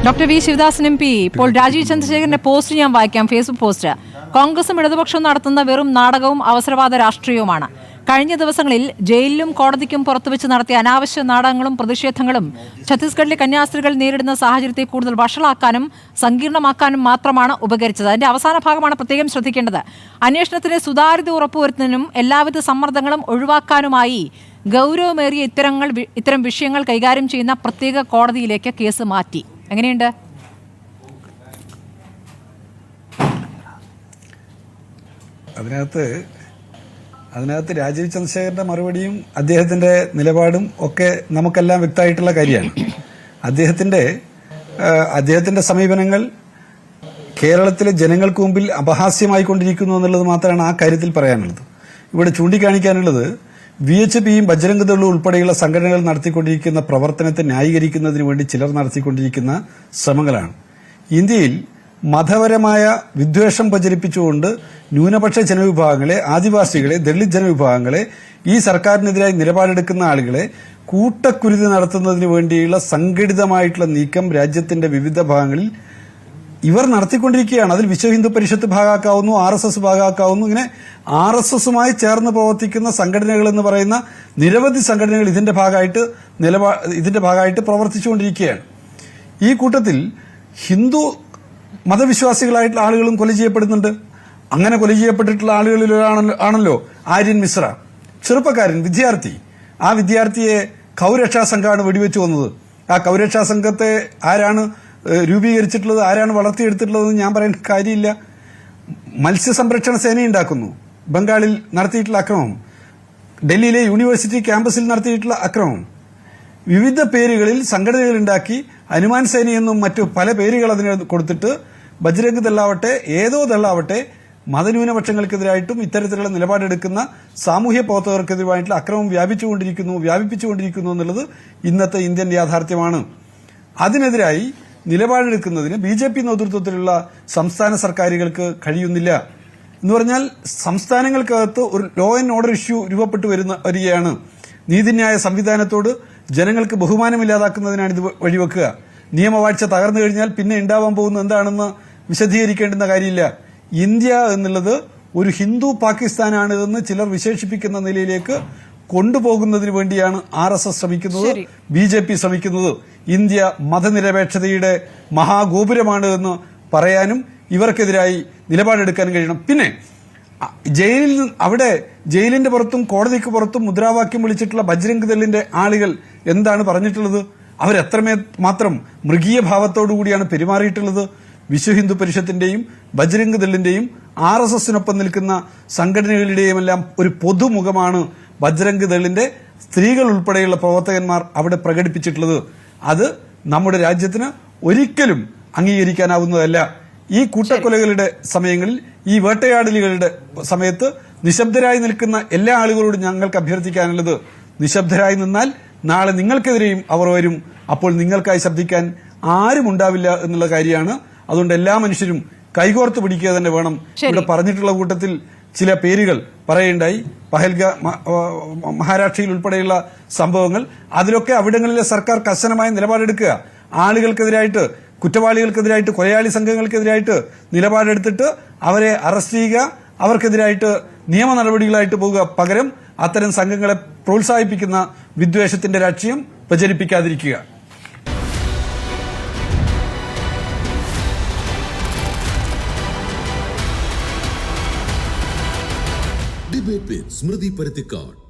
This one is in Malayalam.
Doctor V Sivadasan M P ഇപ്പോൾ രാജീവ് ചന്ദ്രശേഖരന്റെ പോസ്റ്റ് ഞാൻ വായിക്കാം. Facebook post. കോൺഗ്രസും ഇടതുപക്ഷവും നടത്തുന്ന വെറും നാടകവും അവസരവാദ രാഷ്ട്രീയവുമാണ്. കഴിഞ്ഞ ദിവസങ്ങളിൽ ജയിലിലും കോടതിക്കും പുറത്തുവെച്ച് നടത്തിയ അനാവശ്യ നാടകങ്ങളും പ്രതിഷേധങ്ങളും ഛത്തീസ്ഗഡിലെ കന്യാസ്ത്രീകൾ നേരിടുന്ന സാഹചര്യത്തെ കൂടുതൽ വഷളാക്കാനും സങ്കീർണമാക്കാനും മാത്രമാണ് ഉപകരിച്ചത്. അതിന്റെ അവസാന ഭാഗമാണ് പ്രത്യേകം ശ്രദ്ധിക്കേണ്ടത്. അന്വേഷണത്തിന് സുതാര്യത ഉറപ്പുവരുത്തുന്നതിനും എല്ലാവിധ സമ്മർദ്ദങ്ങളും ഒഴിവാക്കാനുമായി ഗൗരവമേറിയ ഇത്തരം വിഷയങ്ങൾ കൈകാര്യം ചെയ്യുന്ന പ്രത്യേക കോടതിയിലേക്ക് കേസ് മാറ്റി. എങ്ങനെയുണ്ട്? അതിനകത്ത് രാജീവ് ചന്ദ്രശേഖരന്റെ മറുപടിയും അദ്ദേഹത്തിന്റെ നിലപാടും ഒക്കെ നമുക്കെല്ലാം വ്യക്തമായിട്ടുള്ള കാര്യമാണ്. അദ്ദേഹത്തിന്റെ സമീപനങ്ങൾ കേരളത്തിലെ ജനങ്ങൾക്ക് മുമ്പിൽ അപഹാസ്യമായിക്കൊണ്ടിരിക്കുന്നു എന്നുള്ളത് മാത്രമാണ് ആ കാര്യത്തിൽ പറയാനുള്ളത്. ഇവിടെ ചൂണ്ടിക്കാണിക്കാനുള്ളത് VHPയും ബജ്രംഗ് ദളും ഉൾപ്പെടെയുള്ള സംഘടനകൾ നടത്തിക്കൊണ്ടിരിക്കുന്ന പ്രവർത്തനത്തെ ന്യായീകരിക്കുന്നതിന് വേണ്ടി ചിലർ നടത്തിക്കൊണ്ടിരിക്കുന്ന ശ്രമങ്ങളാണ്. ഇന്ത്യയിൽ മതപരമായ വിദ്വേഷം പ്രചരിപ്പിച്ചുകൊണ്ട് ന്യൂനപക്ഷ ജനവിഭാഗങ്ങളെ, ആദിവാസികളെ, ദളിത് ജനവിഭാഗങ്ങളെ, ഈ സർക്കാരിനെതിരായി നിലപാടെടുക്കുന്ന ആളുകളെ കൂട്ടക്കുരുതി നടത്തുന്നതിന് വേണ്ടിയുള്ള സംഘടിതമായിട്ടുള്ള നീക്കം രാജ്യത്തിന്റെ വിവിധ ഭാഗങ്ങളിൽ ഇവർ നടത്തിക്കൊണ്ടിരിക്കുകയാണ്. അതിൽ വിശ്വ ഹിന്ദു പരിഷത്ത് ഭാഗമാക്കാവുന്നു, RSS ഭാഗമാക്കാവുന്നു. ഇങ്ങനെ RSSുമായി ചേർന്ന് പ്രവർത്തിക്കുന്ന സംഘടനകൾ എന്ന് പറയുന്ന നിരവധി സംഘടനകൾ ഇതിന്റെ ഭാഗമായിട്ട് പ്രവർത്തിച്ചുകൊണ്ടിരിക്കുകയാണ്. ഈ കൂട്ടത്തിൽ ഹിന്ദു മതവിശ്വാസികളായിട്ടുള്ള ആളുകളും കൊല ചെയ്യപ്പെടുന്നുണ്ട്. അങ്ങനെ കൊല ചെയ്യപ്പെട്ടിട്ടുള്ള ആളുകളിൽ ആണല്ലോ ആര്യൻ മിശ്ര, ചെറുപ്പക്കാരൻ, വിദ്യാർത്ഥി. ആ വിദ്യാർത്ഥിയെ കൗരക്ഷാ സംഘമാണ് വെടിവെച്ചു കൊന്നത്. ആ കൗരക്ഷാ സംഘത്തെ ആരാണ് രൂപീകരിച്ചിട്ടുള്ളത്, ആരാണ് വളർത്തിയെടുത്തിട്ടുള്ളതെന്ന് ഞാൻ പറയേണ്ട കാര്യമില്ല. മത്സ്യസംരക്ഷണ സേനയുണ്ടാക്കുന്നു. ബംഗാളിൽ നടത്തിയിട്ടുള്ള അക്രമം, ഡൽഹിയിലെ യൂണിവേഴ്സിറ്റി ക്യാമ്പസിൽ നടത്തിയിട്ടുള്ള അക്രമം, വിവിധ പേരുകളിൽ സംഘടനകൾ ഉണ്ടാക്കി ഹനുമാൻ സേനയെന്നും മറ്റു പല പേരുകൾ അതിന് കൊടുത്തിട്ട് ബജ്രംഗ് ദളാവട്ടെ ഏതോ ദളാവട്ടെ മതന്യൂനപക്ഷങ്ങൾക്കെതിരായിട്ടും ഇത്തരത്തിലുള്ള നിലപാടെടുക്കുന്ന സാമൂഹ്യ പ്രവർത്തകർക്കെതിരായിട്ടുള്ള അക്രമം വ്യാപിപ്പിച്ചുകൊണ്ടിരിക്കുന്നു എന്നുള്ളത് ഇന്നത്തെ ഇന്ത്യൻ യാഥാർത്ഥ്യമാണ്. അതിനെതിരായി നിലപാടെടുക്കുന്നതിന് BJP നേതൃത്വത്തിലുള്ള സംസ്ഥാന സർക്കാരുകൾക്ക് കഴിയുന്നില്ല. എന്ന് പറഞ്ഞാൽ സംസ്ഥാനങ്ങൾക്കകത്ത് ഒരു ലോ ആൻഡ് ഓർഡർ ഇഷ്യൂ രൂപപ്പെട്ടു വരികയാണ്. നീതിന്യായ സംവിധാനത്തോട് ജനങ്ങൾക്ക് ബഹുമാനമില്ലാതാക്കുന്നതിനാണ് ഇത് വഴിവെക്കുക. നിയമവാഴ്ച തകർന്നു കഴിഞ്ഞാൽ പിന്നെ ഉണ്ടാവാൻ പോകുന്നത് എന്താണെന്ന് വിശദീകരിക്കേണ്ടുന്ന കാര്യമില്ല. ഇന്ത്യ എന്നുള്ളത് ഒരു ഹിന്ദു പാകിസ്ഥാനാണ് എന്ന് ചിലർ വിശേഷിപ്പിക്കുന്ന നിലയിലേക്ക് കൊണ്ടുപോകുന്നതിന് വേണ്ടിയാണ് RSS ശ്രമിക്കുന്നത്, BJP ശ്രമിക്കുന്നത്. ഇന്ത്യ മതനിരപേക്ഷതയുടെ മഹാഗോപുരമാണ് എന്ന് പറയാനും ഇവർക്കെതിരായി നിലപാടെടുക്കാനും കഴിയണം. പിന്നെ ജയിലിന്റെ പുറത്തും കോടതിക്ക് പുറത്തും മുദ്രാവാക്യം വിളിച്ചിട്ടുള്ള ബജ്രംഗ് ദളിന്റെ ആളുകൾ എന്താണ് പറഞ്ഞിട്ടുള്ളത്? അവരെത്രമാത്രം മൃഗീയ ഭാവത്തോടു കൂടിയാണ് പെരുമാറിയിട്ടുള്ളത്? വിശ്വ ഹിന്ദു പരിഷത്തിന്റെയും ബജ്രംഗ് ദളിന്റെയും RSSനൊപ്പം നിൽക്കുന്ന സംഘടനകളുടെയുമെല്ലാം ഒരു പൊതുമുഖമാണ് ബജ്രംഗ് ദളിന്റെ സ്ത്രീകൾ ഉൾപ്പെടെയുള്ള പ്രവർത്തകന്മാർ അവിടെ പ്രകടിപ്പിച്ചിട്ടുള്ളത്. അത് നമ്മുടെ രാജ്യത്തിന് ഒരിക്കലും അംഗീകരിക്കാനാവുന്നതല്ല. ഈ കൂട്ടക്കൊലകളുടെ സമയങ്ങളിൽ, ഈ വേട്ടയാടലുകളുടെ സമയത്ത് നിശബ്ദരായി നിൽക്കുന്ന എല്ലാ ആളുകളോടും ഞങ്ങൾക്ക് അഭ്യർത്ഥിക്കാനുള്ളത്, നിശബ്ദരായി നിന്നാൽ നാളെ നിങ്ങൾക്കെതിരെയും അവർ വരും. അപ്പോൾ നിങ്ങൾക്കായി ശബ്ദിക്കാൻ ആരും ഉണ്ടാവില്ല എന്നുള്ള കാര്യമാണ്. അതുകൊണ്ട് എല്ലാ മനുഷ്യരും കൈകോർത്ത് പിടിക്കുക തന്നെ വേണം. ഇവിടെ പറഞ്ഞിട്ടുള്ള കൂട്ടത്തിൽ ചില പേരുകൾ പറയുണ്ടായി. മഹാരാഷ്ട്രയിൽ ഉൾപ്പെടെയുള്ള സംഭവങ്ങൾ, അതിലൊക്കെ അവിടങ്ങളിലെ സർക്കാർ കർശനമായ നിലപാടെടുക്കുക. ആളുകൾക്കെതിരായിട്ട്, കുറ്റവാളികൾക്കെതിരായിട്ട്, കൊലയാളി സംഘങ്ങൾക്കെതിരായിട്ട് നിലപാടെടുത്തിട്ട് അവരെ അറസ്റ്റ് ചെയ്യുക, അവർക്കെതിരായിട്ട് നിയമ നടപടികളായിട്ട് പോകുക. പകരം അത്തരം സംഘങ്ങളെ പ്രോത്സാഹിപ്പിക്കുന്ന വിദ്വേഷത്തിന്റെ രാഷ്ട്രീയം പ്രചരിപ്പിക്കാതിരിക്കുക. ഡിബേറ്റ് വിത്ത് സ്മൃതി പരുത്തിക്കാട്.